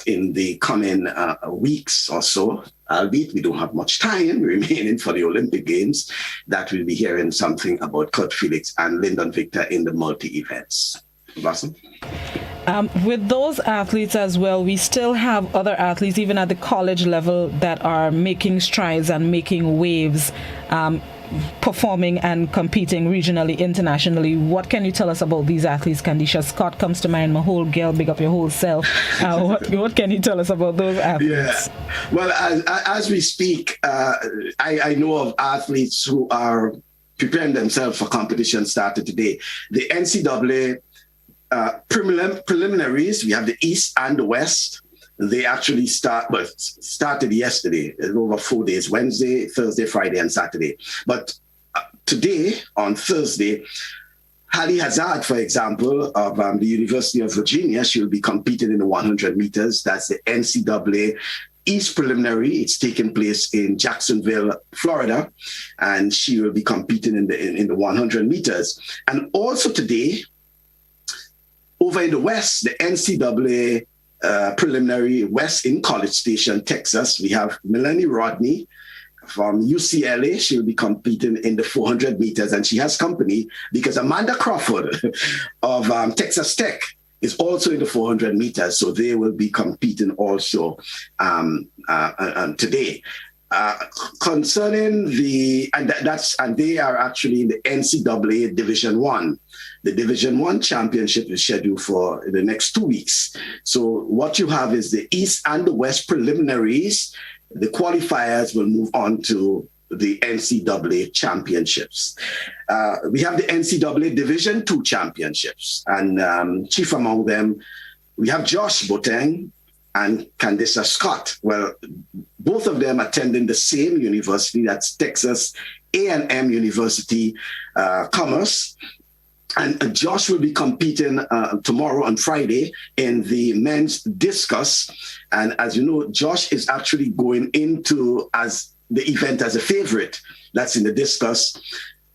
in the coming weeks or so, albeit we don't have much time remaining for the Olympic Games, that we'll be hearing something about Kurt Felix and Lyndon Victor in the multi-events. Blossom? With those athletes as well, we still have other athletes, even at the college level, that are making strides and making waves, performing and competing regionally, internationally. What can you tell us about these athletes? Candicia Scott comes to mind, my whole girl, big up your whole self. What can you tell us about those athletes? Yeah. Well, as we speak, I know of athletes who are preparing themselves for competition started today. The NCAA preliminaries, we have the East and the West. They actually started yesterday, over 4 days, Wednesday, Thursday, Friday, and Saturday. But today, on Thursday, Hallie Hazard, for example, of the University of Virginia, she'll be competing in the 100 meters. That's the NCAA East preliminary. It's taking place in Jacksonville, Florida, and she will be competing in the 100 meters. And also today, over in the West, the NCAA preliminary West in College Station, Texas, we have Melanie Rodney from UCLA. She'll be competing in the 400 meters, and she has company because Amanda Crawford of Texas Tech is also in the 400 meters, so they will be competing also today. Concerning and they are actually in the NCAA Division One. The Division One championship is scheduled for the next 2 weeks. So what you have is the East and the West preliminaries. The qualifiers will move on to the NCAA championships. We have the NCAA Division Two championships, and chief among them, we have Josh Boateng and Candicia Scott. Well, both of them attending the same university, that's Texas A&M University Commerce. And Josh will be competing tomorrow on Friday in the men's discus. And as you know, Josh is actually going into as the event as a favorite. That's in the discus,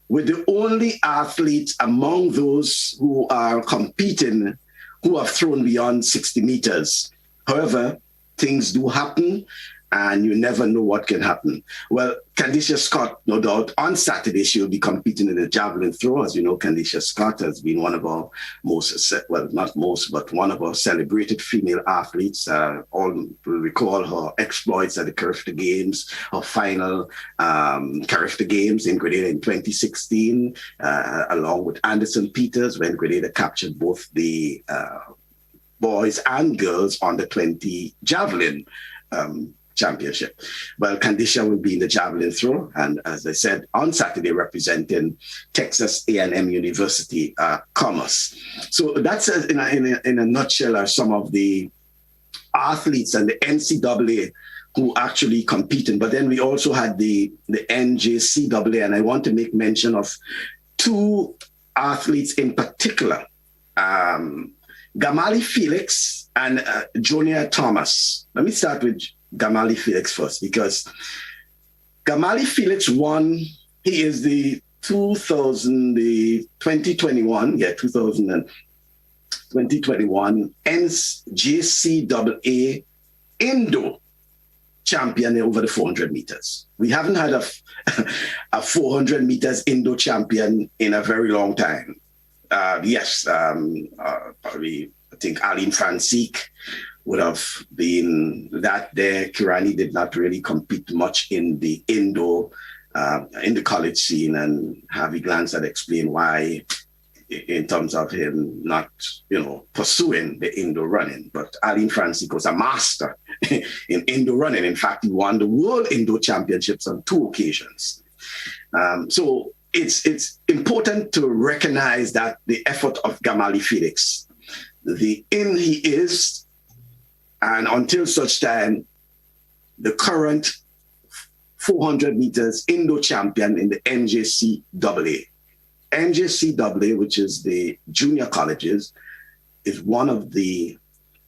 with the only athlete among those who are competing who have thrown beyond 60 meters. However, things do happen, and you never know what can happen. Well, Candicia Scott, no doubt, on Saturday, she will be competing in the javelin throw. As you know, Candicia Scott has been one of our most, well, not most, but one of our celebrated female athletes. All will recall her exploits at the Carifta Games, her final Carifta Games in Grenada in 2016, along with Anderson Peters, when Grenada captured both the boys and girls on the 20 javelin championship. Well, Candicia will be in the javelin throw, and as I said, on Saturday representing Texas A&M University Commerce. So that's in a nutshell are some of the athletes and the NCAA who actually competed. But then we also had the NJCAA, and I want to make mention of two athletes in particular. Gamali Felix and Jonia Thomas. Let me start with Gamali Felix first, because Gamali Felix won, he is the 2021 NJCAA Indo champion over the 400 meters. We haven't had a 400 meters Indo champion in a very long time. Probably, I think Aline Francique would have been that there. Kirani did not really compete much in the Indo, in the college scene, and Harvey Glantz had explained why in terms of him not, pursuing the Indo running. But Aline Francique was a master in Indo running. In fact, he won the World Indo Championships on 2 occasions. So it's important to recognize that the effort of Gamali Felix, he is, and until such time, the current 400 meters Indo champion in the NJCAA. NJCAA, which is the junior colleges, is one of the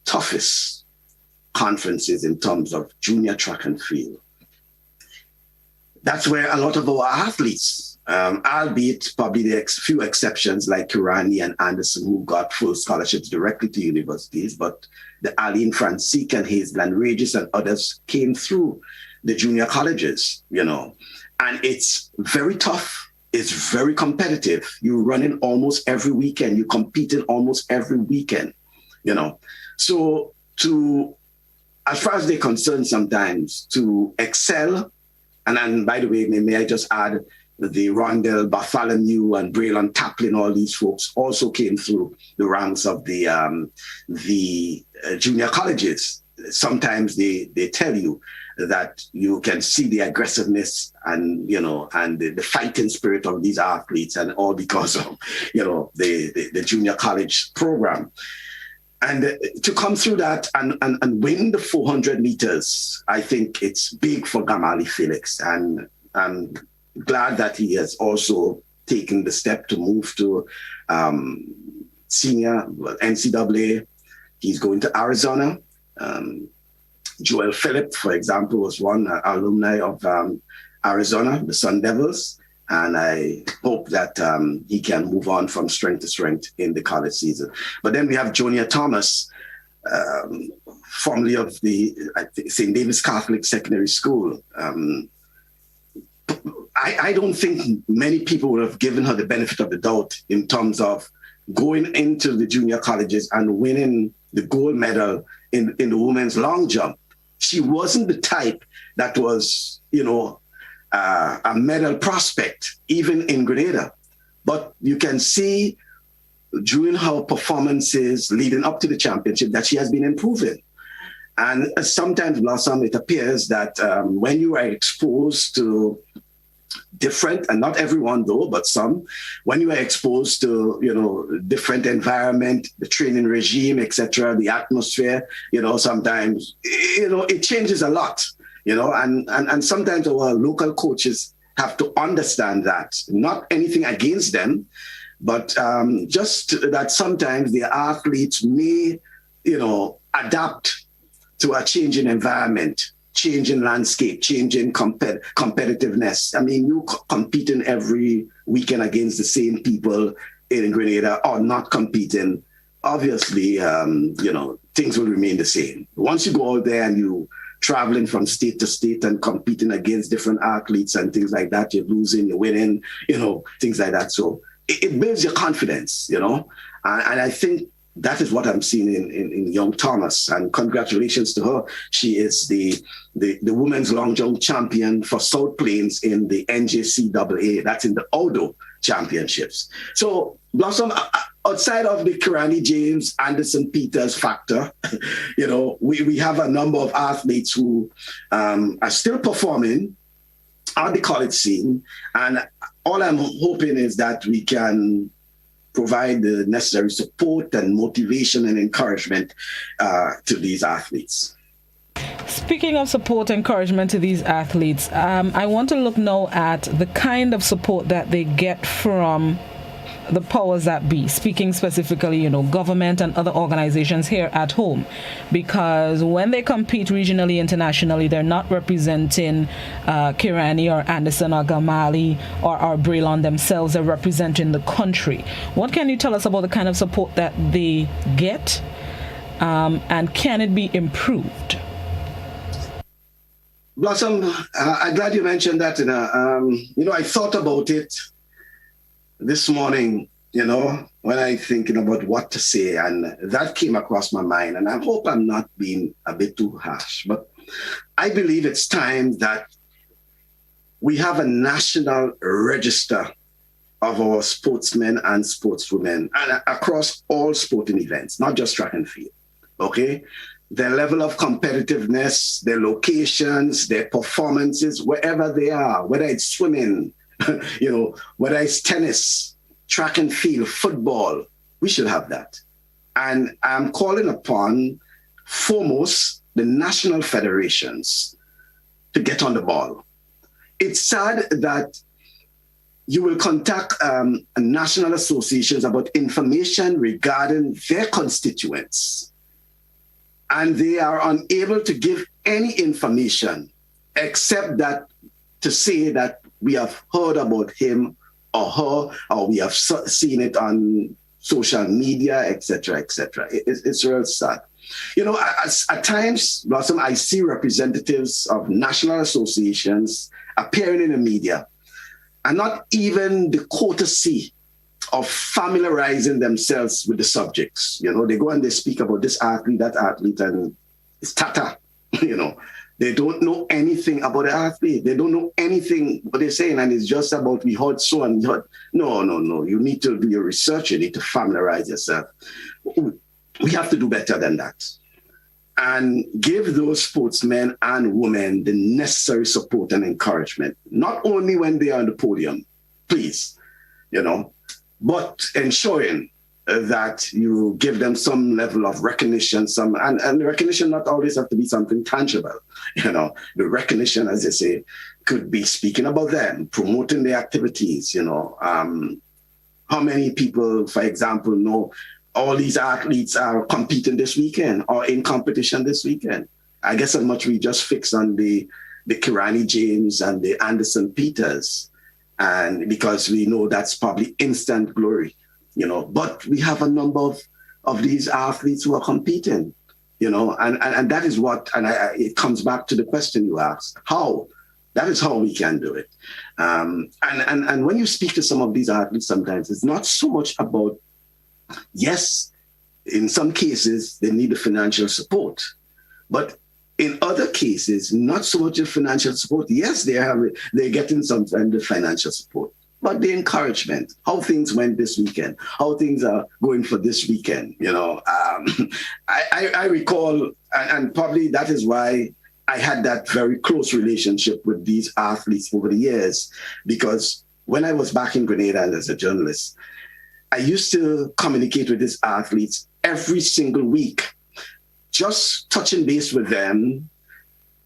toughest conferences in terms of junior track and field. That's where a lot of our athletes Albeit probably the few exceptions like Kirani and Anderson who got full scholarships directly to universities, but the Aline Francique and Hazelland Regis and others came through the junior colleges, and it's very tough. It's very competitive. You're running almost every weekend. You compete in almost every weekend, So as far as they're concerned, sometimes to excel, and then, by the way, may I just add, the Rondell Bartholomew and Braylon Taplin, all these folks also came through the ranks of the junior colleges. Sometimes they tell you that you can see the aggressiveness and the fighting spirit of these athletes, and all because of the junior college program. And to come through that and win the 400 meters, I think it's big for Gamali Felix, and I'm glad that he has also taken the step to move to senior NCAA. He's going to Arizona. Joel Phillip, for example, was one alumni of Arizona, the Sun Devils. And I hope that he can move on from strength to strength in the college season. But then we have Jonia Thomas, formerly of the St. David's Catholic Secondary School. I don't think many people would have given her the benefit of the doubt in terms of going into the junior colleges and winning the gold medal in the women's long jump. She wasn't the type that was, a medal prospect, even in Grenada. But you can see during her performances leading up to the championship that she has been improving. And sometimes, Blossom, it appears that when you are exposed to different, and not everyone though, but some, when you are exposed to, different environment, the training regime, etc., the atmosphere, sometimes, it changes a lot, and sometimes our local coaches have to understand that. Not anything against them, but just that sometimes the athletes may, adapt to a changing environment, changing landscape, changing competitiveness. I mean, you competing every weekend against the same people in Grenada or not competing, obviously, things will remain the same. Once you go out there and you traveling from state to state and competing against different athletes and things like that, you're losing, you're winning, things like that. So it builds your confidence, and I think that is what I'm seeing in young Thomas, and congratulations to her. She is the women's long jump champion for South Plains in the NJCAA. That's in the Odo Championships. So, Blossom, outside of the Kirani James, Anderson Peters factor, we have a number of athletes who are still performing on the college scene, and all I'm hoping is that we can provide the necessary support and motivation and encouragement to these athletes. Speaking of support and encouragement to these athletes, I want to look now at the kind of support that they get from the powers that be, speaking specifically, government and other organizations here at home, because when they compete regionally, internationally, they're not representing Kirani or Anderson or Gamali or Braylon themselves. They're representing the country. What can you tell us about the kind of support that they get, and can it be improved? Blossom, I'm glad you mentioned that. I thought about it this morning, when I'm thinking about what to say, and that came across my mind. And I hope I'm not being a bit too harsh, but I believe it's time that we have a national register of our sportsmen and sportswomen, and across all sporting events, not just track and field, okay? Their level of competitiveness, their locations, their performances, wherever they are, whether it's swimming, whether it's tennis, track and field, football, we should have that. And I'm calling upon, foremost, the national federations to get on the ball. It's sad that you will contact national associations about information regarding their constituents, and they are unable to give any information except that to say that we have heard about him or her, or we have seen it on social media, etc., etc. It's real sad. You know, at times, Blossom, I see representatives of national associations appearing in the media and not even the courtesy of familiarizing themselves with the subjects. You know, they go and they speak about this athlete, that athlete, and it's tata, you know. They don't know anything about the athlete. They don't know anything what they're saying, and it's just about we heard so and heard. No. You need to do your research. You need to familiarize yourself. We have to do better than that. And give those sportsmen and women the necessary support and encouragement, not only when they are on the podium, please, you know, but ensuring that you give them some level of recognition, and the recognition not always have to be something tangible. You know, the recognition, as they say, could be speaking about them, promoting their activities, you know. How many people, for example, know all these athletes are competing this weekend or in competition this weekend? I guess how much we just fix on the Kirani James and the Anderson Peters, and because we know that's probably instant glory, you know. But we have a number of these athletes who are competing, you know, and that is what, and it comes back to the question you asked, how? That is how we can do it. And when you speak to some of these athletes, sometimes it's not so much about, yes, in some cases, they need the financial support. But in other cases, not so much the financial support. Yes, they're getting sometimes the financial support, but the encouragement, how things went this weekend, how things are going for this weekend. You know, I recall, and probably that is why I had that very close relationship with these athletes over the years, because when I was back in Grenada as a journalist, I used to communicate with these athletes every single week, just touching base with them,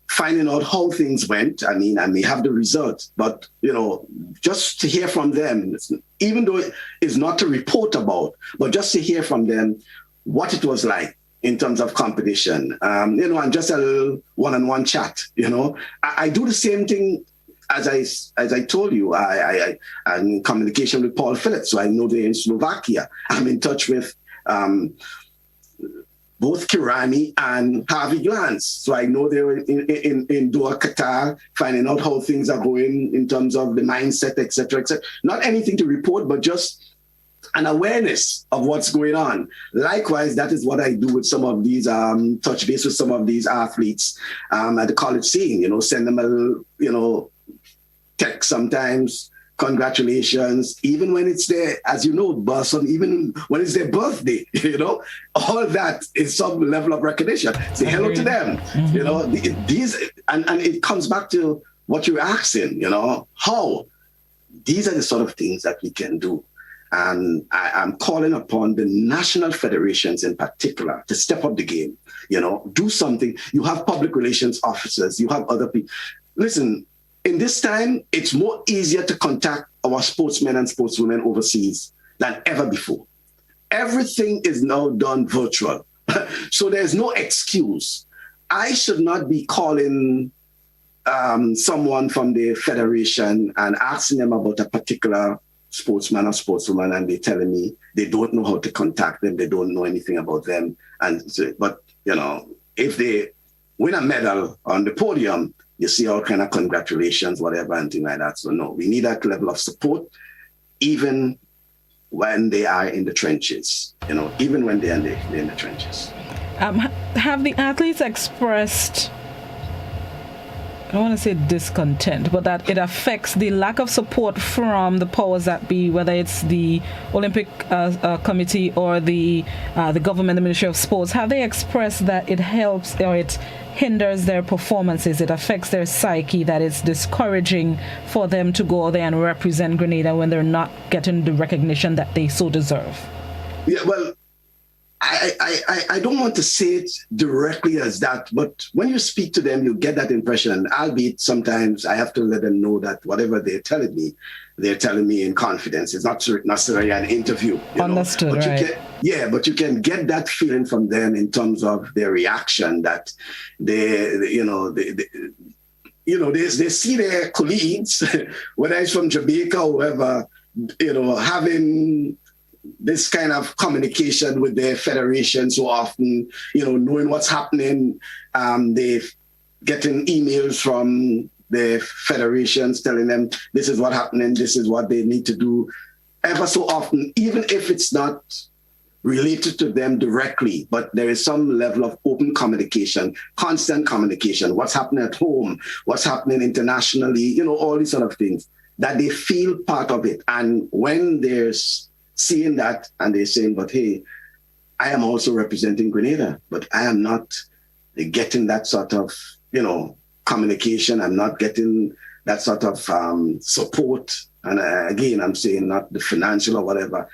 finding out how things went. I mean, I may have the result, but, you know, just to hear from them, even though it's not to report about, but just to hear from them what it was like in terms of competition, you know, and just a little one-on-one chat, you know. I do the same thing. As I told you, I'm in communication with Paul Phillips, so I know they're in Slovakia. I'm in touch with both Kirani and Harvey Glantz, so I know they're in Doha, Qatar, finding out how things are going in terms of the mindset, etc., etc. Not anything to report, but just an awareness of what's going on. Likewise, that is what I do with some of these, touch base with some of these athletes at the college scene, you know, send them a little, you know, text sometimes, congratulations, even when it's their, as you know, Blossom, even when it's their birthday, you know, all that is some level of recognition. Say hello to them, you know, these, and it comes back to what you're asking, you know, how? These are the sort of things that we can do. And I'm calling upon the national federations in particular to step up the game, you know, do something. You have public relations officers, you have other people. Listen, in this time, it's more easier to contact our sportsmen and sportswomen overseas than ever before. Everything is now done virtual. So there's no excuse. I should not be calling someone from the federation and asking them about a particular sportsman or sportswoman, and they're telling me they don't know how to contact them, they don't know anything about them. And so, but, you know, if they win a medal on the podium, you see all kind of congratulations, whatever, and things like that. So no, we need that level of support, even when they are in the trenches, you know, even when they're in the trenches. Have the athletes expressed, I don't want to say discontent, but that it affects the lack of support from the powers that be, whether it's the Olympic Committee or the government, the Ministry of Sports? Have they expressed that it helps or it hinders their performances, it affects their psyche, that it's discouraging for them to go there and represent Grenada when they're not getting the recognition that they so deserve? Yeah, well, I don't want to say it directly as that, but when you speak to them, you get that impression, albeit sometimes I have to let them know that whatever they're telling me in confidence. It's not necessarily an interview. Understood, but right. But you can get that feeling from them in terms of their reaction, that they see their colleagues, whether it's from Jamaica or whoever, having this kind of communication with their federation so often, knowing what's happening. They're getting emails from the federations telling them this is what's happening, this is what they need to do ever so often, even if it's not related to them directly, but there is some level of open communication, constant communication, what's happening at home, what's happening internationally, all these sort of things, that they feel part of it. And when they're seeing that and they're saying, but hey, I am also representing Grenada, but I am not getting that sort of, communication. I'm not getting that sort of support. And again, I'm saying not the financial or whatever.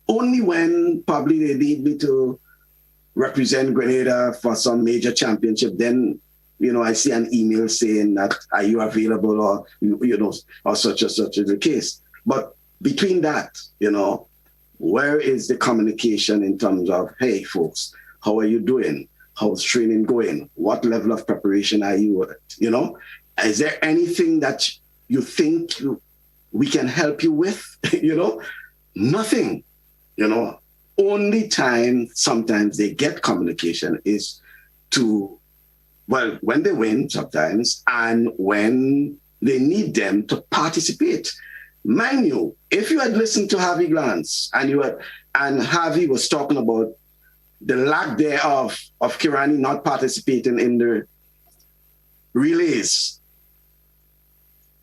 Only when probably they need me to represent Grenada for some major championship, then, I see an email saying that, are you available, or, or such and such is the case. But between that, where is the communication in terms of, hey, folks, how are you doing? How's training going? What level of preparation are you at? Is there anything that you think we can help you with? Nothing. Only time sometimes they get communication is when they win sometimes, and when they need them to participate. Mind you, if you had listened to Harvey Glantz and Harvey was talking about the lack thereof of Kirani not participating in the relays,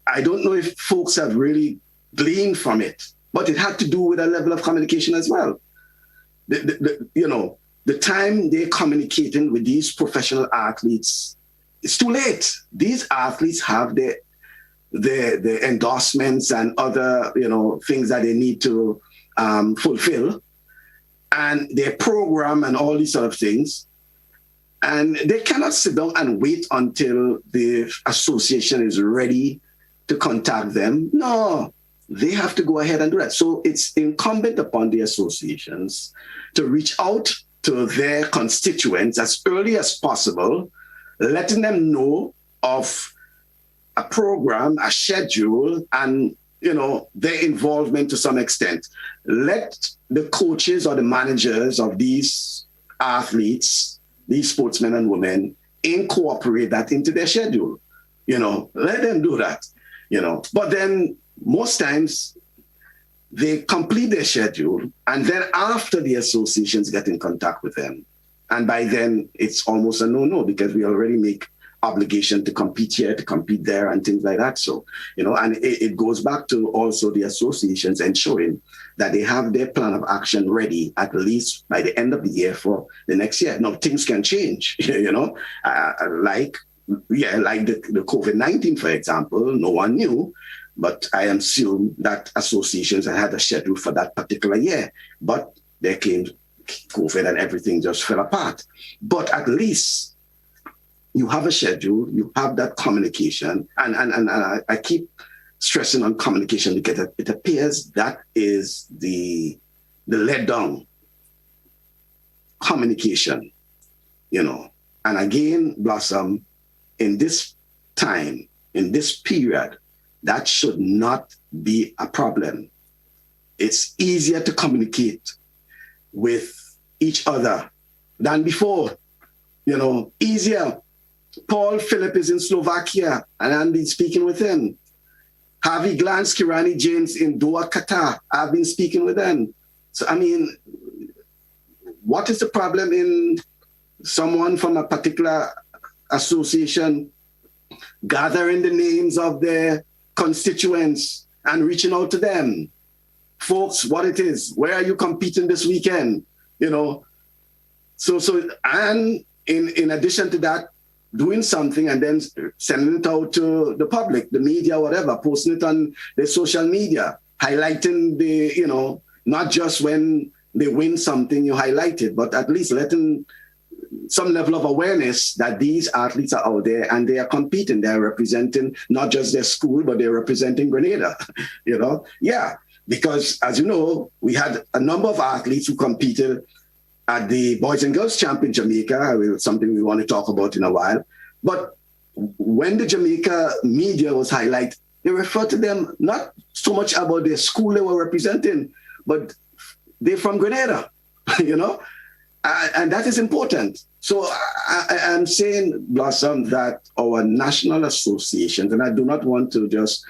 I don't know if folks have really gleaned from it, but it had to do with a level of communication as well. The time they're communicating with these professional athletes, it's too late. These athletes have the endorsements and other, things that they need to fulfill, and their program and all these sort of things. And they cannot sit down and wait until the association is ready to contact them. No, they have to go ahead and do that. So it's incumbent upon the associations to reach out to their constituents as early as possible, letting them know of a program, a schedule, and their involvement to some extent. Let the coaches or the managers of these athletes, these sportsmen and women, incorporate that into their schedule. Let them do that. But then most times they complete their schedule, and then after the associations get in contact with them, and by then it's almost a no-no, because we already make obligation to compete here, to compete there, and things like that. So, and it goes back to also the associations ensuring that they have their plan of action ready at least by the end of the year for the next year. Now, things can change, like the COVID-19, for example, no one knew, but I assume that associations had a schedule for that particular year. But there came COVID and everything just fell apart. But at least you have a schedule, you have that communication, and I keep stressing on communication because it appears that is the let down communication, And again, Blossom, in this time, in this period, that should not be a problem. It's easier to communicate with each other than before, easier. Paul Philip is in Slovakia, and I've been speaking with him. Harvey Glantz, Kirani James in Doha, Qatar, I've been speaking with them. So, what is the problem in someone from a particular association gathering the names of their constituents and reaching out to them? Folks, what it is, where are you competing this weekend? So, and in addition to that, doing something and then sending it out to the public, the media, whatever, posting it on their social media, highlighting not just when they win something, you highlight it, but at least letting some level of awareness that these athletes are out there and they are competing. They're representing not just their school, but they're representing Grenada, Yeah, because as you know, we had a number of athletes who competed at the Boys and Girls Champ in Jamaica, something we want to talk about in a while. But when the Jamaica media was highlighted, they referred to them not so much about their school they were representing, but they're from Grenada, you know, and that is important. So I'm saying, Blossom, that our national associations, and I do not want to just,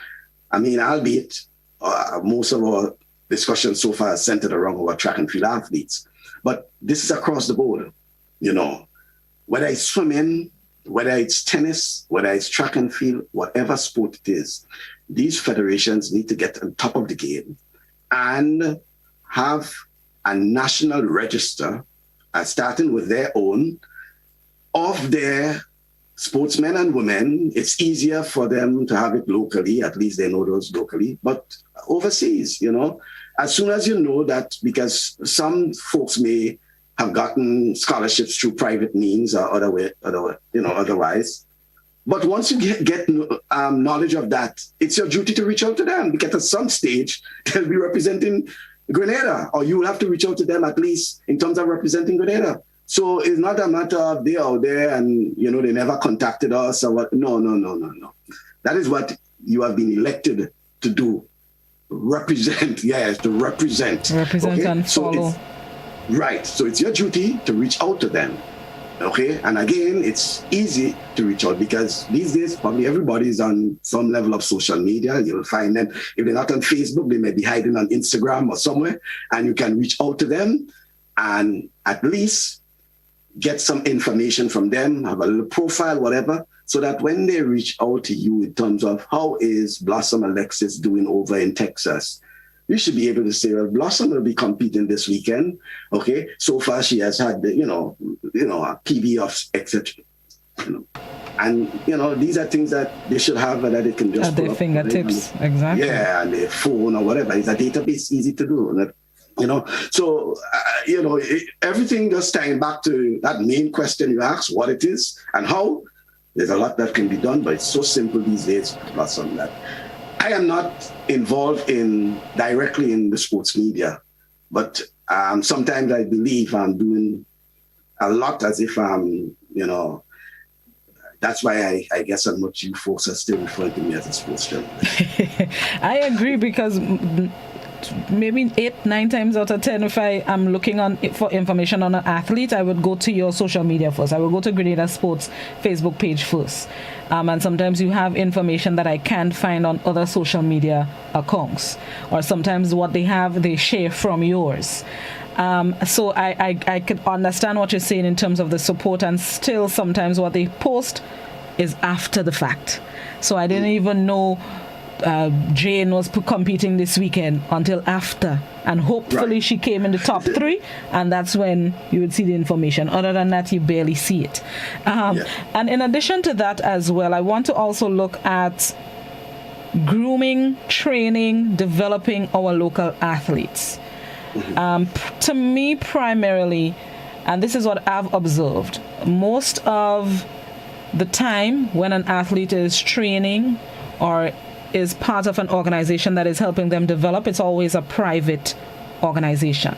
albeit most of our discussion so far is centered around our track and field athletes, but this is across the board, you know, whether it's swimming, whether it's tennis, whether it's track and field, whatever sport it is, these federations need to get on top of the game and have a national register, starting with their own, of their sportsmen and women. It's easier for them to have it locally, at least they know those locally, but overseas, you know, as soon as you know that, because some folks may have gotten scholarships through private means or otherwise. But once you get knowledge of that, it's your duty to reach out to them, because at some stage they'll be representing Grenada, or you will have to reach out to them at least in terms of representing Grenada. So it's not a matter of they're out there and, you know, they never contacted us or what. No. That is what you have been elected to do. Represent, yes, to represent. Represent, okay? And follow. Right. So it's your duty to reach out to them. Okay. And again, it's easy to reach out because these days, probably everybody's on some level of social media. You'll find them. If they're not on Facebook, they may be hiding on Instagram or somewhere, and you can reach out to them and at least get some information from them, have a little profile, whatever, so that when they reach out to you in terms of how is Blossom Alexis doing over in Texas, you should be able to say, well, Blossom will be competing this weekend. Okay, so far she has had, a PB of etc. And these are things that they should have that they can just at their fingertips. Exactly. Yeah, and their phone or whatever. It's a database, easy to do. So everything just tying back to that main question you asked, what it is and how. There's a lot that can be done, but it's so simple these days, Blossom, that I am not involved directly in the sports media, but sometimes I believe I'm doing a lot as if I'm, that's why I guess how much you folks are still referring to me as a sports journalist. I agree, because maybe 8-9 times out of 10, if I am looking for information on an athlete, I would go to your social media first. I will go to Grenada Sports Facebook page first. And sometimes you have information that I can't find on other social media accounts, or sometimes what they have, they share from yours. So I could understand what you're saying in terms of the support, and still sometimes what they post is after the fact. So I didn't even know Jane was competing this weekend until after, and hopefully she came in the top 3, and that's when you would see the information. Other than that, you barely see it. And in addition to that as well, I want to also look at grooming, training, developing our local athletes. To me, primarily, and this is what I've observed, most of the time when an athlete is training or is part of an organization that is helping them develop, it's always a private organization.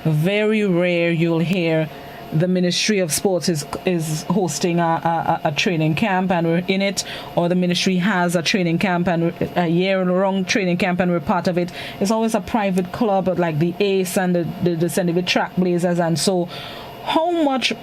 Very rare you'll hear the Ministry of Sports is hosting a training camp and we're in it, or the ministry has a training camp and a year-long training camp and we're part of it. It's always a private club like the ACE and the St. David Trailblazers. And so how much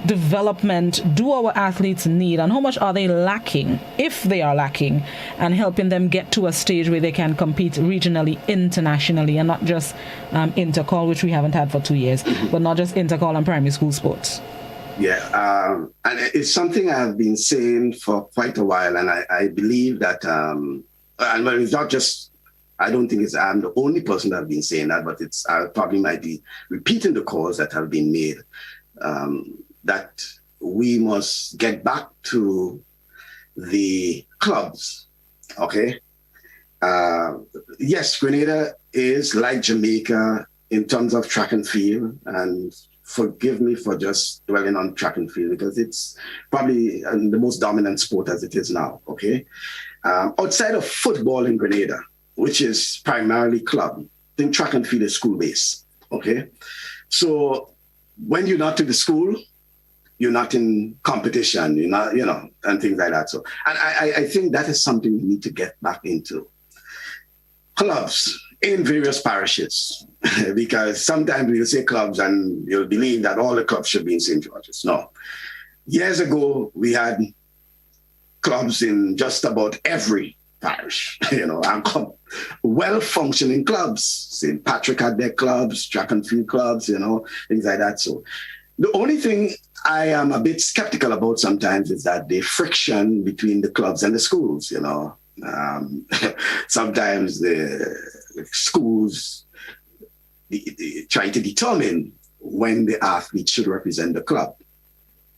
development do our athletes need, and how much are they lacking, if they are lacking, and helping them get to a stage where they can compete regionally, internationally, and not just intercall, which we haven't had for 2 years, but not just intercall and primary school sports? Yeah, and it's something I've been saying for quite a while, and I believe that, and it's not just, I don't think I'm the only person that have been saying that, but I probably might be repeating the calls that have been made, that we must get back to the clubs, okay? Yes, Grenada is like Jamaica in terms of track and field, and forgive me for just dwelling on track and field because it's probably the most dominant sport as it is now, okay? Outside of football in Grenada, which is primarily club, I think track and field is school-based, okay? So when you're not to the school, you're not in competition, you're not, and things like that. So, and I think that is something we need to get back into. Clubs in various parishes, because sometimes we'll say clubs and you'll believe that all the clubs should be in St. George's. No. Years ago, we had clubs in just about every parish, and well-functioning clubs. St. Patrick had their clubs, track and field clubs, things like that. So the only thing I am a bit skeptical about sometimes is that the friction between the clubs and the schools, sometimes the schools try to determine when the athlete should represent the club,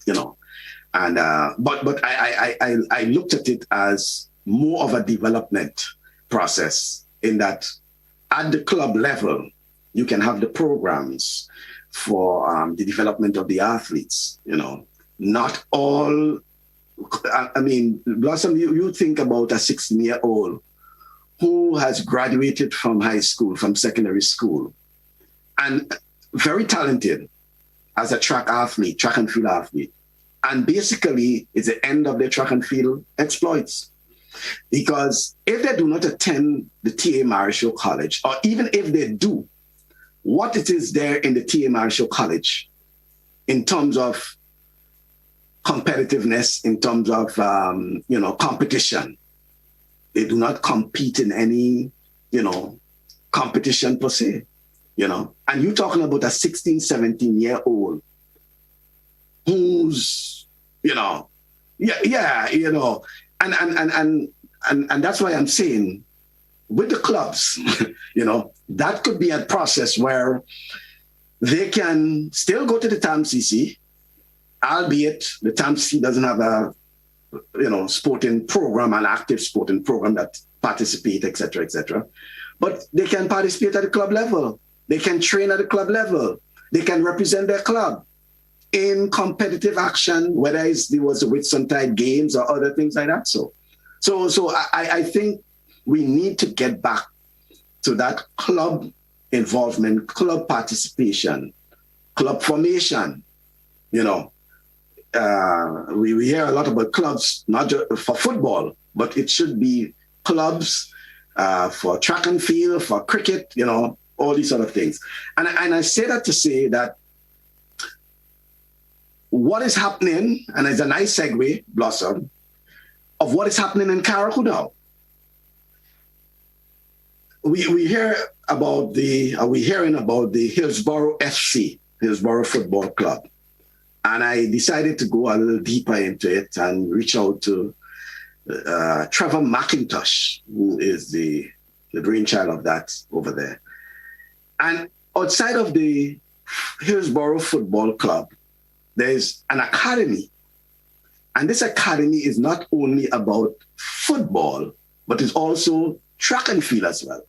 and but I looked at it as more of a development process, in that at the club level you can have the programs for the development of the athletes. Not all. I mean, Blossom, you think about a 16-year-old who has graduated from high school, from secondary school, and very talented as a track and field athlete. And basically, it's the end of their track and field exploits. Because if they do not attend the T.A. Marischal College, or even if they do, what it is there in the T.A. Marischal College in terms of competitiveness, in terms of, competition. They do not compete in any, competition per se, And you're talking about a 16, 17-year-old who's, and that's why I'm saying with the clubs, that could be a process where they can still go to the TAMCC, albeit the TAMCC doesn't have a, sporting program, an active sporting program that participate, et cetera, but they can participate at the club level. They can train at the club level. They can represent their club in competitive action, whether it was the Whitsuntide Games or other things like that. So I think we need to get back to that club involvement, club participation, club formation. We hear a lot about clubs, not just for football, but it should be clubs for track and field, for cricket, all these sort of things. And I say that to say that what is happening, and it's a nice segue, Blossom, of what is happening in Carriacou now. We're hearing about the Hillsborough FC, Hillsborough Football Club. And I decided to go a little deeper into it and reach out to Trevor McIntosh, who is the brainchild of that over there. And outside of the Hillsborough Football Club, there's an academy. And this academy is not only about football, but it's also track and field as well.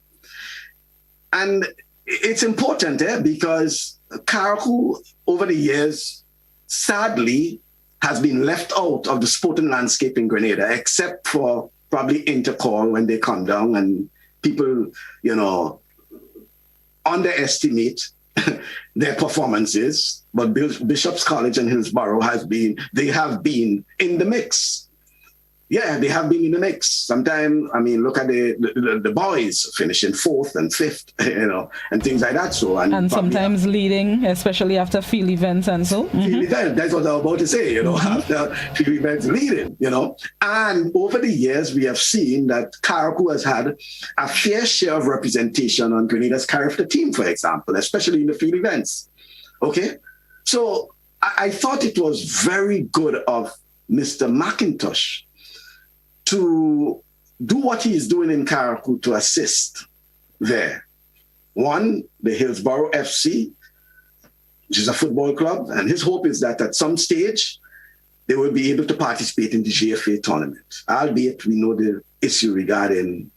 And it's important because Carriacou, over the years, sadly, has been left out of the sporting landscape in Grenada, except for probably Intercall when they come down and people, underestimate their performances. But Bishop's College and Hillsborough have been in the mix. Yeah, they have been in the mix. Sometimes, look at the boys finishing 4th and 5th, and things like that. So and sometimes leading, especially after field events and so. Field events, that's what I was about to say, after field events leading, And over the years, we have seen that Carriacou has had a fair share of representation on Grenada's character team, for example, especially in the field events. Okay? So I thought it was very good of Mr. McIntosh to do what he is doing in Carriacou to assist there. One, the Hillsborough FC, which is a football club, and his hope is that at some stage, they will be able to participate in the GFA tournament, albeit we know the issue regarding,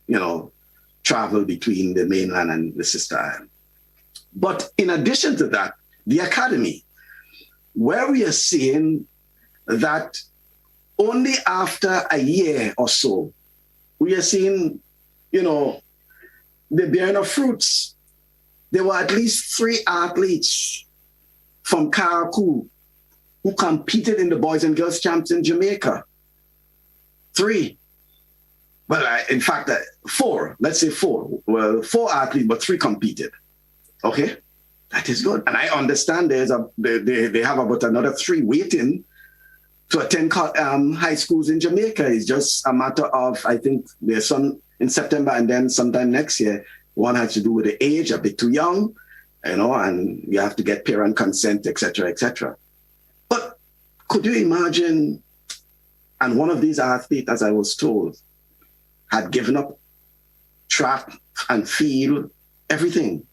travel between the mainland and the sister island. But in addition to that, the academy, where we are seeing that only after a year or so, we are seeing, the bearing of fruits. There were at least 3 athletes from Carriacou who competed in the Boys and Girls Champs in Jamaica? 3. Well, in fact, 4. Let's say 4. Well, 4 athletes, but 3 competed. Okay, that is good. And I understand they have about another 3 waiting to attend high schools in Jamaica. It's just a matter of, I think there's some in September and then sometime next year. One has to do with the age, a bit too young, and you have to get parent consent, etc., etc. But could you imagine, and one of these athletes, as I was told, had given up track and field, everything.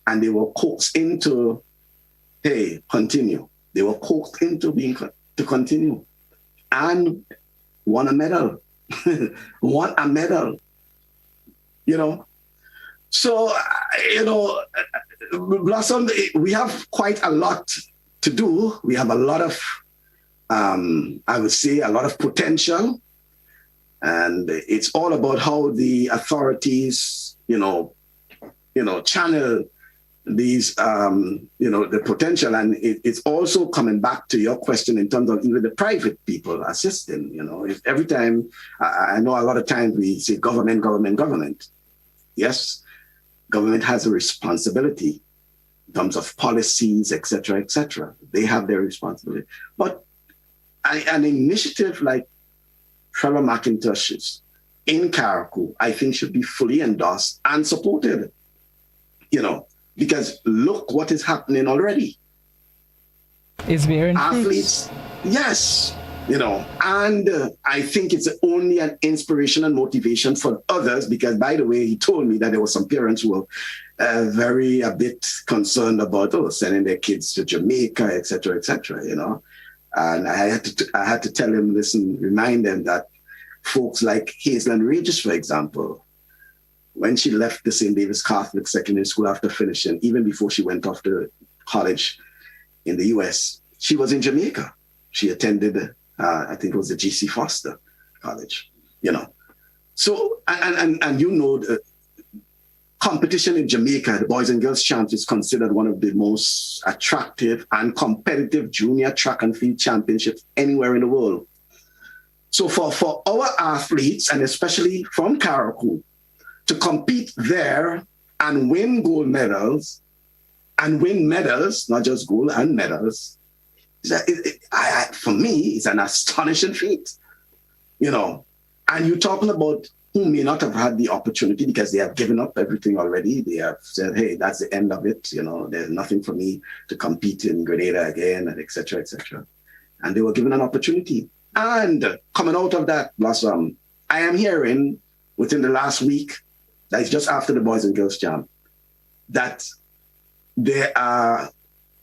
And they were coaxed into, hey, continue. They were coaxed into to continue and won a medal. Won a medal. So, Blossom, we have quite a lot to do. We have a lot of, I would say, a lot of potential. And it's all about how the authorities, channel these, the potential. And it's also coming back to your question in terms of even the private people assisting. If every time, I know a lot of times we say government. Yes, government has a responsibility in terms of policies, et cetera. They have their responsibility. But an initiative like Trevor McIntosh's in Carriacou, I think should be fully endorsed and supported, because look what is happening already. It's bearing athletes, yes, and I think it's only an inspiration and motivation for others, because by the way, he told me that there were some parents who were a bit concerned about sending their kids to Jamaica, et cetera, and I had to tell him, listen, remind them that folks like Hazelyn Regis, for example, when she left the St. David's Catholic Secondary School after finishing, even before she went off to college in the US, she was in Jamaica. She attended, I think it was the G.C. Foster College, So, and the competition in Jamaica, the Boys and Girls Champs, is considered one of the most attractive and competitive junior track and field championships anywhere in the world. So for our athletes, and especially from Carriacou, to compete there and win gold medals, and win medals, not just gold and medals, for me, it's an astonishing feat, And you're talking about who may not have had the opportunity because they have given up everything already. They have said, hey, that's the end of it. There's nothing for me to compete in Grenada again, and et cetera, et cetera. And they were given an opportunity. And coming out of that, Blossom, I am hearing within the last week, that is just after the Boys and Girls Champ, that there are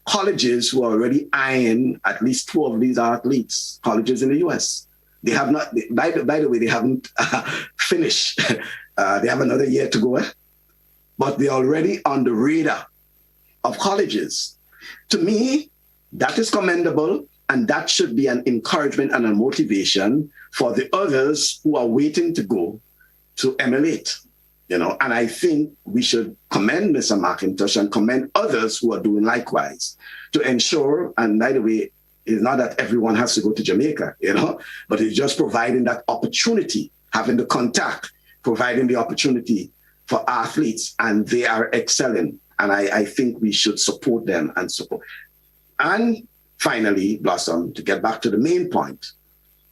colleges who are already eyeing at least 2 of these athletes, colleges in the US. They have not, by the way, they haven't finished. They have another year to go, but they're already on the radar of colleges. To me, that is commendable, and that should be an encouragement and a motivation for the others who are waiting to go to emulate. And I think we should commend Mr. McIntosh and commend others who are doing likewise to ensure, and by the way, it's not that everyone has to go to Jamaica, but it's just providing that opportunity, having the contact, providing the opportunity for athletes, and they are excelling. And I think we should support them and support. And finally, Blossom, to get back to the main point,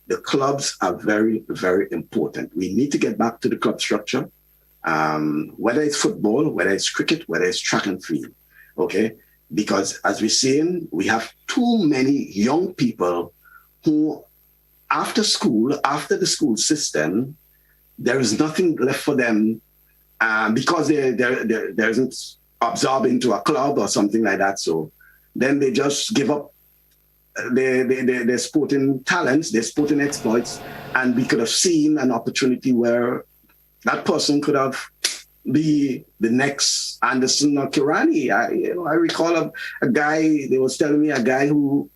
the clubs are very, very important. We need to get back to the club structure, whether it's football, whether it's cricket, whether it's track and field, okay? Because as we're seeing, we have too many young people who, after school, after the school system, there is nothing left for them because there isn't absorbed into a club or something like that. So then they just give up their sporting talents, their sporting exploits, and we could have seen an opportunity where that person could have be the next Anderson or Kirani. I recall a guy, they was telling me a guy who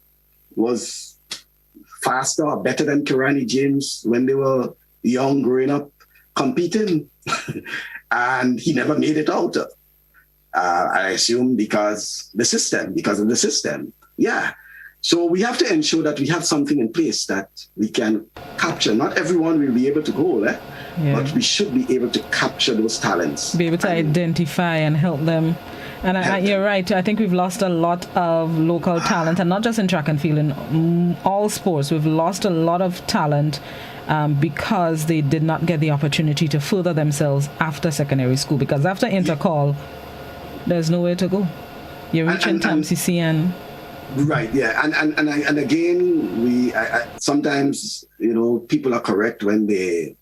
was faster or better than Kirani James when they were young, growing up, competing. And he never made it out. I assume because of the system. Yeah. So we have to ensure that we have something in place that we can capture. Not everyone will be able to go, but we should be able to capture those talents. Be able to identify and help them. And you're right. I think we've lost a lot of local talent, and not just in track and field, in all sports. We've lost a lot of talent because they did not get the opportunity to further themselves after secondary school. Because after intercall, there's nowhere to go. You're reaching TAMCC and... Right, yeah. And again, sometimes, people are correct when they,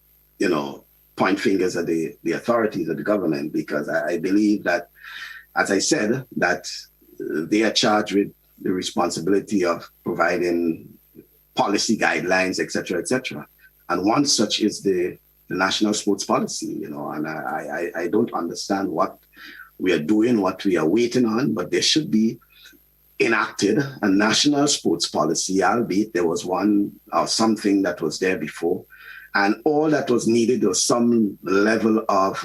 point fingers at the authorities of the government, because I believe that, as I said, that they are charged with the responsibility of providing policy guidelines, et cetera, and one such is the national sports policy, and I don't understand what we are doing, what we are waiting on, but there should be enacted a national sports policy, albeit there was one or something that was there before, and all that was needed was some level of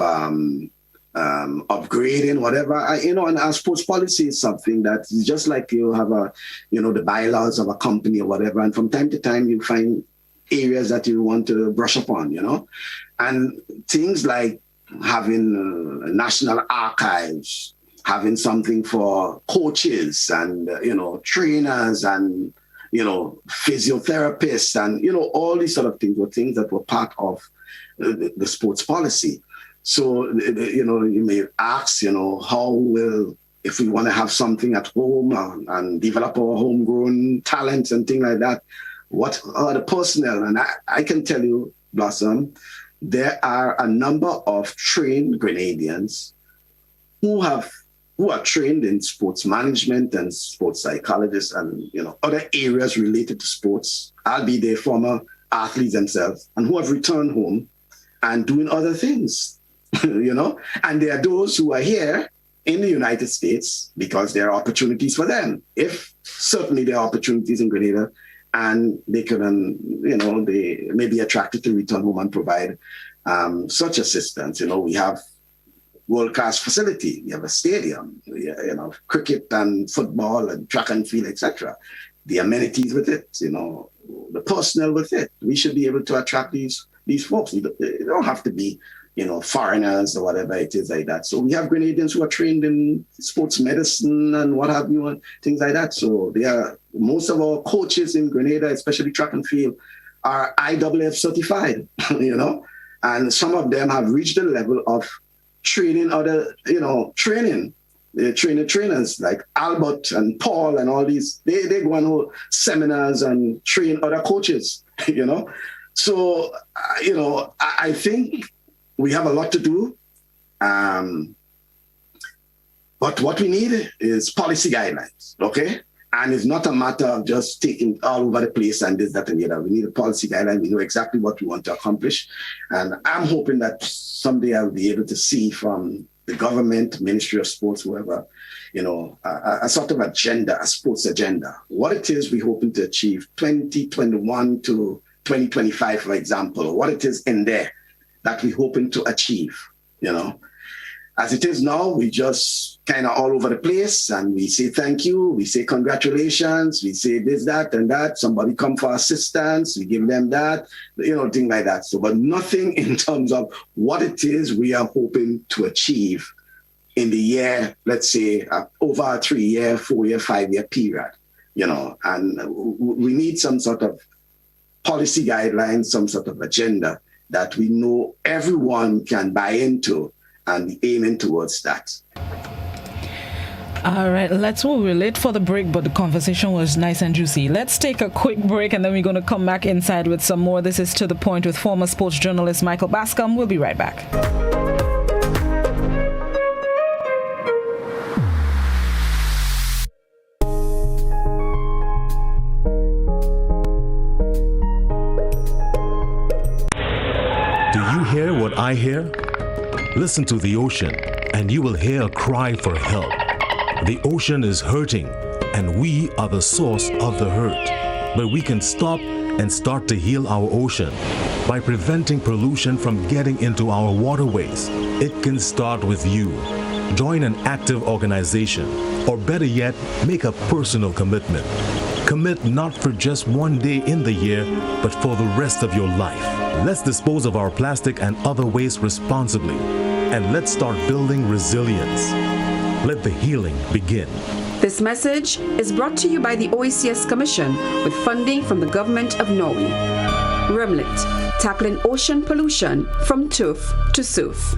upgrading, whatever. And our sports policy is something that is just like you have the bylaws of a company or whatever, and from time to time you find areas that you want to brush upon, and things like having national archives, having something for coaches and, trainers and, physiotherapists and, all these sort of things were things that were part of the sports policy. So, you may ask, how will, if we want to have something at home and develop our homegrown talents and things like that, what are the personnel? And I can tell you, Blossom, there are a number of trained Grenadians who are trained in sports management and sports psychologists and other areas related to sports, albeit they're former athletes themselves, and who have returned home and doing other things, And there are those who are here in the United States because there are opportunities for them. If certainly there are opportunities in Grenada, and they can, they may be attracted to return home and provide such assistance. We have world-class facility. We have a stadium, cricket and football and track and field, etc. The amenities with it, the personnel with it. We should be able to attract these folks. They don't have to be, foreigners or whatever it is like that. So we have Grenadians who are trained in sports medicine and what have you, and things like that. So most of our coaches in Grenada, especially track and field, are IAAF certified, and some of them have reached the level of training other, training. They're trainers like Albert and Paul and all these. They go on whole seminars and train other coaches, So, I think we have a lot to do. But what we need is policy guidelines, okay? And it's not a matter of just taking all over the place and this, that, and the other. We need a policy guideline. We know exactly what we want to accomplish. And I'm hoping that someday I'll be able to see from the government, Ministry of Sports, whoever, a sort of agenda, a sports agenda. What it is we're hoping to achieve 2021 to 2025, for example, what it is in there that we're hoping to achieve, As it is now, we just kind of all over the place, and we say thank you, we say congratulations, we say this, that, and that. Somebody come for assistance, we give them that, things like that. So, but nothing in terms of what it is we are hoping to achieve in the year, let's say, over a 3-year, 4-year, 5-year period, and we need some sort of policy guidelines, some sort of agenda that we know everyone can buy into and be aiming towards that. All right, we're late for the break, but the conversation was nice and juicy. Let's take a quick break and then we're going to come back inside with some more. This is To The Point with former sports journalist Michael Bascom. We'll be right back. Hear what I hear? Listen to the ocean, and you will hear a cry for help. The ocean is hurting, and we are the source of the hurt. But we can stop and start to heal our ocean by preventing pollution from getting into our waterways. It can start with you. Join an active organization, or better yet, make a personal commitment. Commit not for just one day in the year, but for the rest of your life. Let's dispose of our plastic and other waste responsibly, and let's start building resilience. Let the healing begin. This message is brought to you by the OECS Commission with funding from the Government of Norway. Remlit, tackling ocean pollution from tooth to surf.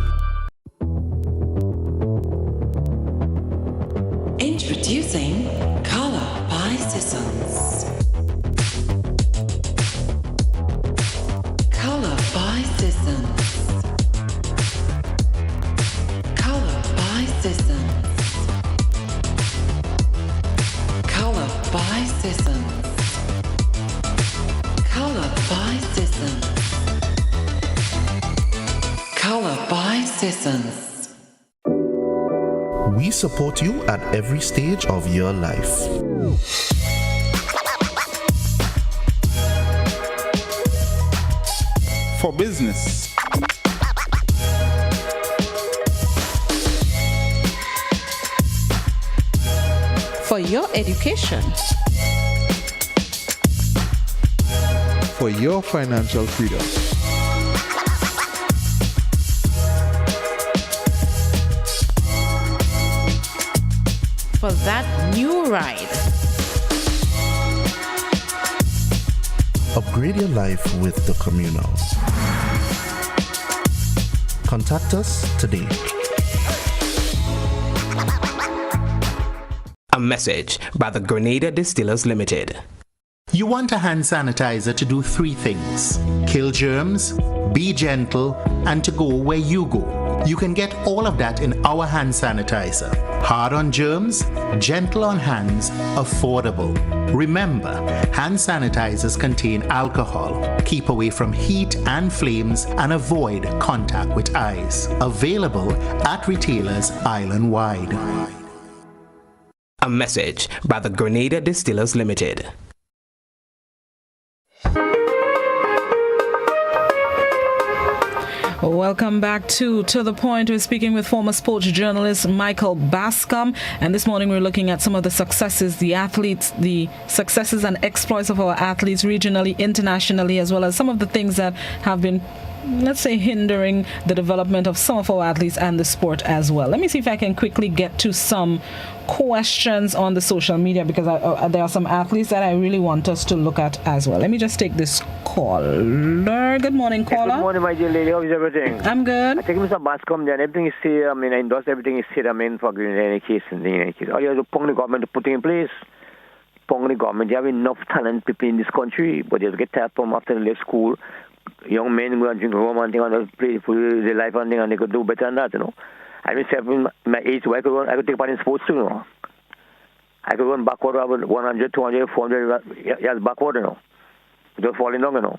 Introducing Color by Sissons. Color by Sissons. Color by Sissons. Color by Sissons. Color by Sissons. Color by Sissons. We support you at every stage of your life. For business, for your education, for your financial freedom, for that new ride. Upgrade your life with the Communal. Contact us today. A message by the Grenada Distillers Limited. You want a hand sanitizer to do 3 things: kill germs, be gentle, and to go where you go. You can get all of that in our hand sanitizer. Hard on germs, gentle on hands, affordable. Remember, hand sanitizers contain alcohol. Keep away from heat and flames and avoid contact with eyes. Available at retailers island-wide. A message by the Grenada Distillers Limited. Welcome back to The Point. We're speaking with former sports journalist Michael Bascom, and this morning we're looking at some of the successes, the successes and exploits of our athletes regionally, internationally, as well as some of the things that have been, let's say, hindering the development of some of our athletes and the sport as well. Let me see if I can quickly get to some questions on the social media, because there are some athletes that I really want us to look at as well. Let me just take this caller. Good morning, caller. Good morning, my dear lady. How is everything? I'm good. I think Mr. Bascom, then everything is said. I mean, I endorse everything is said. I mean, for any case and any case. All you have to pong the government to put in place. Pong the government. You have enough talent people in this country, but they get tired from after they leave school. Young men go and drink rum and thing and play for their life and thing, and they could do better than that, you know. I mean, my age, so I could take part in sports too, you know. I could run backward about 100, 200, 400 years backward, you know. Without falling down, you know.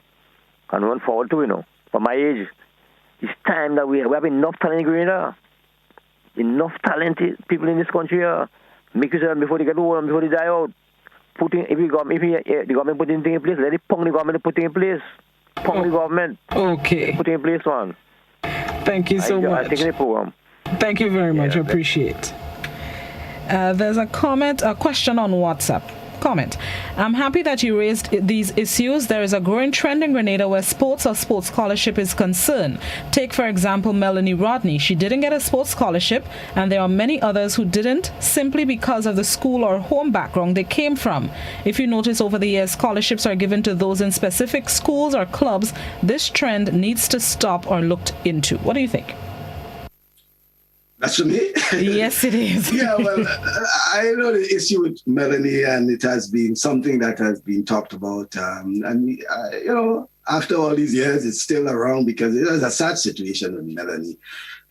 And run forward too, you know. For my age, it's time that we have enough talent in Grenada. Enough talented people in this country here. Make yourself before they get old and before they die out. If the government put anything in place, let it pong the government to put it in place. Pong the government. Okay. Put it in place, one. Thank you so much. Taking the program. Thank you very much. I appreciate. There's a question on WhatsApp. Comment. I'm happy that you raised these issues. There is a growing trend in Grenada where sports or sports scholarship is concerned. Take, for example, Melanie Rodney. She didn't get a sports scholarship, and there are many others who didn't, simply because of the school or home background they came from. If you notice, over the years, scholarships are given to those in specific schools or clubs. This trend needs to stop or looked into. What do you think? That's for me? Yes, it is. Yeah, well, I know the issue with Melanie, and it has been something that has been talked about. You know, after all these years, it's still around because it was a sad situation with Melanie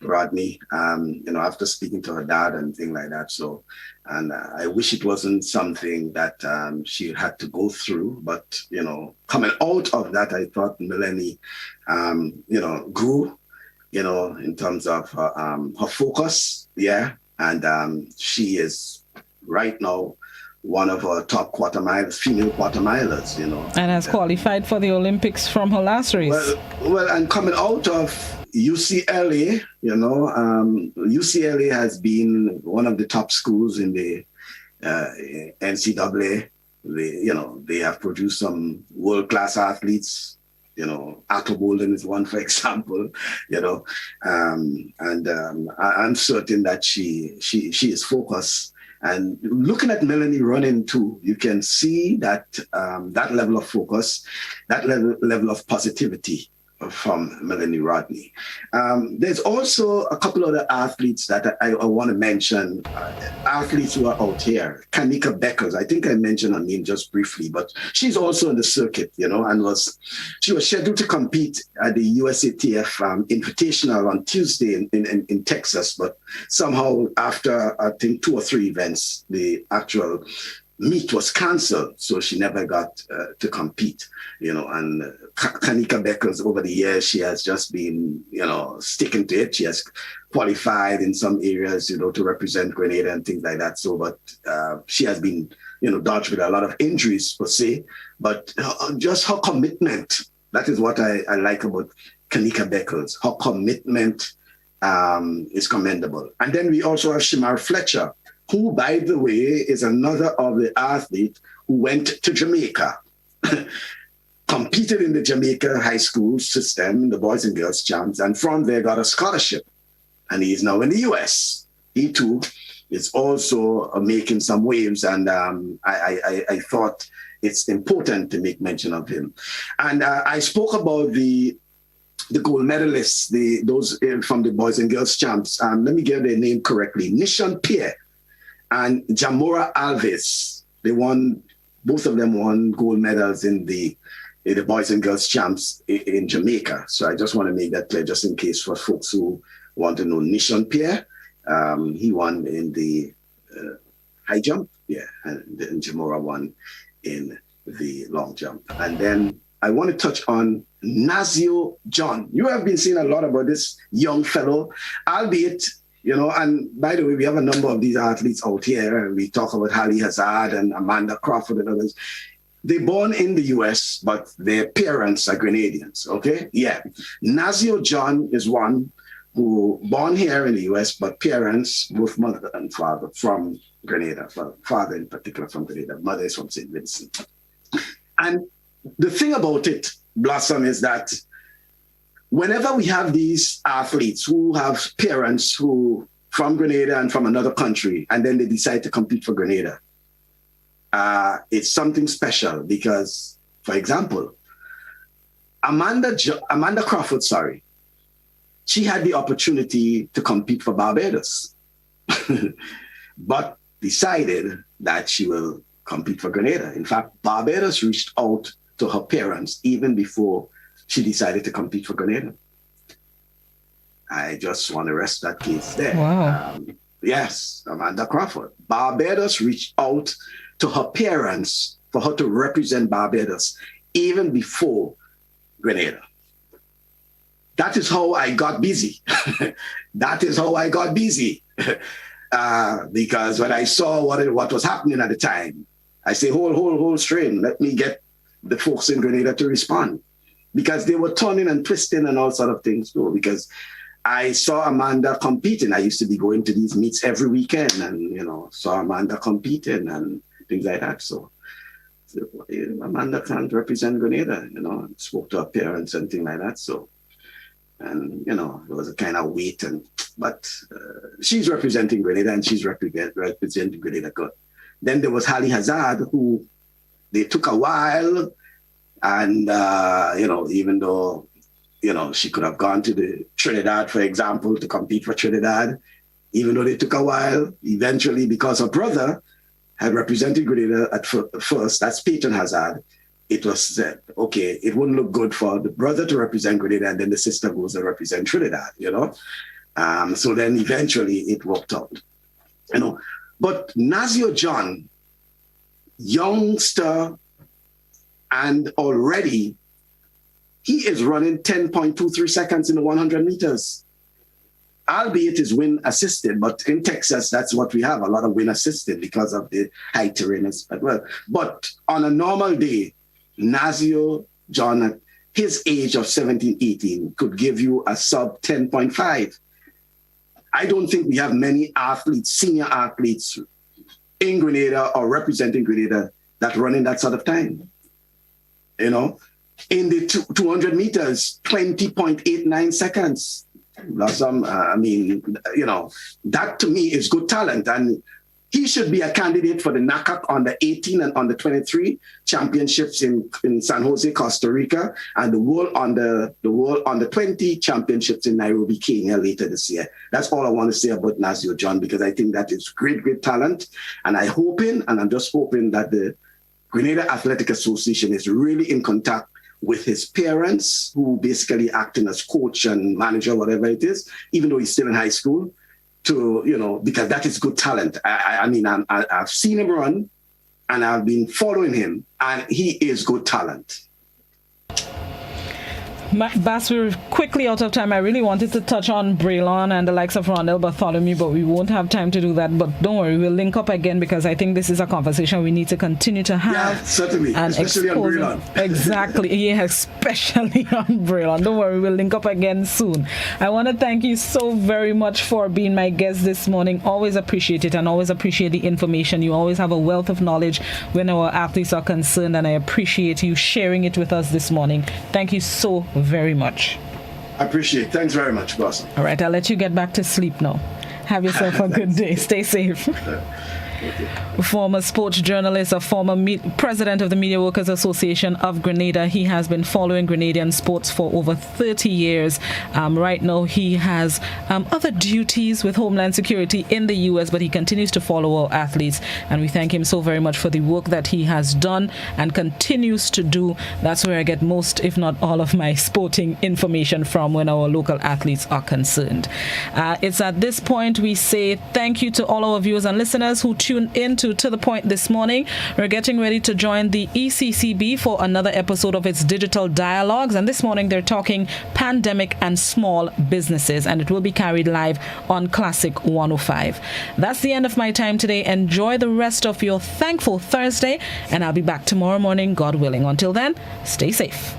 Rodney, you know, after speaking to her dad and things like that. So, and I wish it wasn't something that she had to go through. But, you know, coming out of that, I thought Melanie, you know, grew, you know, in terms of her focus, yeah. And she is right now one of our top female quarter milers, you know. And has qualified for the Olympics from her last race. Well, and coming out of UCLA, you know, UCLA has been one of the top schools in the NCAA, They have produced some world-class athletes. Atto Bolden is one, for example. I'm certain that she is focused. And looking at Melanie running too, you can see that that level of focus, that level of positivity from Melanie Rodney. There's also a couple other athletes that I want to mention, athletes who are out here. Kanika Beckers, I think I mentioned her name just briefly, but she's also on the circuit, and she was scheduled to compete at the USATF Invitational on Tuesday in Texas, but somehow after, I think, 2 or 3 events, the actual meet was canceled, so she never got to compete, and Kanika Beckers, over the years, she has just been, sticking to it. She has qualified in some areas, to represent Grenada and things like that. So, but she has been, dodged with a lot of injuries per se, but just her commitment, that is what I like about Kanika Beckers. Her commitment is commendable. And then we also have Shamar Fletcher, who, by the way, is another of the athletes who went to Jamaica, competed in the Jamaica high school system, the Boys and Girls Champs, and from there got a scholarship. And he is now in the US. He too is also making some waves, and I thought it's important to make mention of him. And I spoke about the gold medalists, those from the Boys and Girls Champs. Let me get their name correctly. Nishon Pierre and Jamora Alves. Both of them won gold medals in the Boys and Girls Champs in Jamaica. So I just want to make that clear, just in case for folks who want to know. Nishon Pierre, he won in the high jump, and Jamora won in the long jump. And then I want to touch on Nazio John. You have been seeing a lot about this young fellow, albeit, and by the way, we have a number of these athletes out here. We talk about Hallie Hazard and Amanda Crawford and others. They're born in the US, but their parents are Grenadians, okay? Yeah. Nazio John is one who born here in the US, but parents, both mother and father, from Grenada. Father in particular from Grenada. Mother is from St. Vincent. And the thing about it, Blossom, is that whenever we have these athletes who have parents who from Grenada and from another country, and then they decide to compete for Grenada, it's something special because, for example, Amanda Crawford, she had the opportunity to compete for Barbados, but decided that she will compete for Grenada. In fact, Barbados reached out to her parents even before she decided to compete for Grenada. I just want to rest that case there. Wow. Yes, Amanda Crawford. Barbados reached out to her parents for her to represent Barbados even before Grenada. That is how I got busy. Because when I saw what was happening at the time, I say, hold strain. Let me get the folks in Grenada to respond. Because they were turning and twisting and all sort of things too. Because I saw Amanda competing. I used to be going to these meets every weekend and, saw Amanda competing and things like that. So Amanda can't represent Grenada, spoke to her parents and things like that. So, and, there was a kind of wait, but she's representing Grenada and she's representing Grenada good. Then there was Hallie Hazard, who they took a while. And, even though, she could have gone to the Trinidad, for example, to compete for Trinidad, even though they took a while, eventually, because her brother had represented Grenada at first, that's Peyton Hazard, it was said, okay, it wouldn't look good for the brother to represent Grenada and then the sister goes to represent Trinidad, So then eventually it worked out, But Nazio John, youngster, and already he is running 10.23 seconds in the 100 meters. Albeit is wind assisted, but in Texas, that's what we have, a lot of wind assisted because of the high terrain as well. But on a normal day, Nazio John, at his age of 17, 18, could give you a sub 10.5. I don't think we have many athletes, senior athletes in Grenada or representing Grenada that run in that sort of time. You know, in the 200 meters, 20.89 seconds. I mean, you know, that to me is good talent. And he should be a candidate for the NACAC under 18 and under 23 championships in San Jose, Costa Rica, and the world under 20 championships in Nairobi, Kenya later this year. That's all I want to say about Nazio John, because I think that is great talent. And I'm just hoping that the Grenada Athletic Association is really in contact with his parents, who basically acting as coach and manager, whatever it is, even though he's still in high school, to, you know, because that is good talent. I mean, I've seen him run and I've been following him, and he is good talent. Bas, we're quickly out of time. I really wanted to touch on Braylon and the likes of Rondell Bartholomew, but we won't have time to do that. But don't worry, we'll link up again, because I think this is a conversation we need to continue to have. Yeah, certainly, and especially on Braylon. Exactly, yeah, especially on Braylon. Don't worry, we'll link up again soon. I want to thank you so very much for being my guest this morning. Always appreciate it, and always appreciate the information. You always have a wealth of knowledge when our athletes are concerned, and I appreciate you sharing it with us this morning. Thank you so very much. I appreciate it. Thanks very much, boss. All right, I'll let you get back to sleep now. Have yourself a good day. Stay safe. Former sports journalist, a former president of the Media Workers Association of Grenada. He has been following Grenadian sports for over 30 years. Right now, he has other duties with Homeland Security in the U.S., but he continues to follow our athletes. And we thank him so very much for the work that he has done and continues to do. That's where I get most, if not all, of my sporting information from when our local athletes are concerned. It's at this point we say thank you to all our viewers and listeners who tuned into To The Point this morning. We're getting ready to join the ECCB for another episode of its digital dialogues, and this morning they're talking pandemic and small businesses, and it will be carried live on Classic 105. That's the end of my time today. Enjoy the rest of your thankful Thursday, and I'll be back tomorrow morning, God willing. Until then, stay safe.